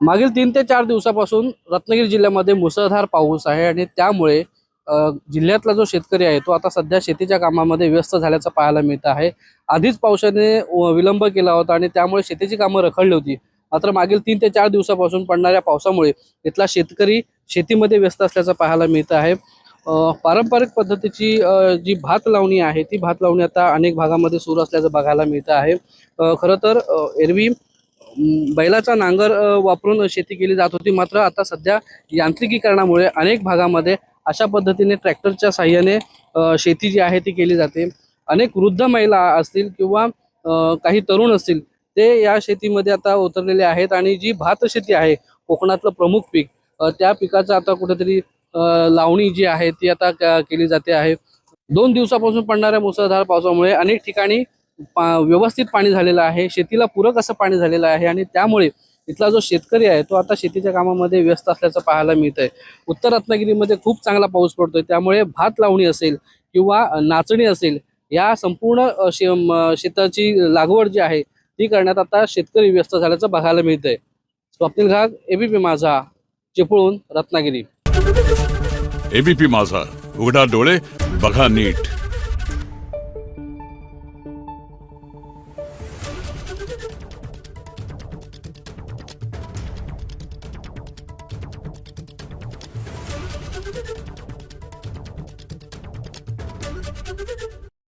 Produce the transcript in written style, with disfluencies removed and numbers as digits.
मागील 3 ते 4 दिवसापासून रत्नागिरी जिल्ह्यामध्ये मुसळधार पाऊस आहे आणि त्यामुळे जिल्ह्यातला जो शेतकरी आहे तो आता सध्या शेतीच्या कामामध्ये व्यस्त झाल्याचं पाहायला मिळत आहे। आधीच पावसाने विलंब केला होता आणि त्यामुळे शेतीची कामं रखडली होती। मात्र मागील 3 ते 4 दिवसापासून पडणाऱ्या पावसामुळे इथला शेतकरी शेतीमध्ये व्यस्त असल्याचं पाहायला मिळत आहे। पारंपरिक पद्धतीची जी भात लावणी आहे ती भात लावणी आता अनेक भागामध्ये सुरू असल्याचं बघायला मिळत आहे। खरं तर एरवी बैलाचा नांगर वापरून शेती केली जात होती, मात्र आता सध्या यांत्रिकीकरणामुळे अनेक भागामध्ये अशा पद्धतीने ट्रॅक्टरच्या साहाय्याने शेती जी आहे ती केली जाते। अनेक वृद्ध महिला असतील किंवा काही तरुण असतील ते या शेतीमध्ये आता उतरलेले आहेत आणि जी भात शेती आहे कोकणातलं प्रमुख पीक, त्या पिकाचं आता कुठेतरी लावणी जी आहे ती आता केली जाते आहे। 2 दिवसापासून पडणाऱ्या मुसळधार पावसामुळे अनेक ठिकाणी व्यवस्थित पाणी झालेलं आहे, शेतीला पूरक असं पाणी झालेलं आहे आणि त्यामुळे इथला जो शेतकरी आहे तो आता शेतीच्या कामामध्ये व्यस्त असल्याचं पाहायला मिळतंय। उत्तर रत्नागिरीमध्ये खूप चांगला पाऊस पडतोय, त्यामुळे भात लावणी असेल किंवा नाचणी असेल या संपूर्ण शेताची लागवड जी आहे ती करण्यात आता शेतकरी व्यस्त झाल्याचं बघायला मिळतंय। स्वप्नील घाग, एबीपी माझा, चिपळूण, रत्नागिरी। एबीपी माझा, उघडा डोळे बघा नीट।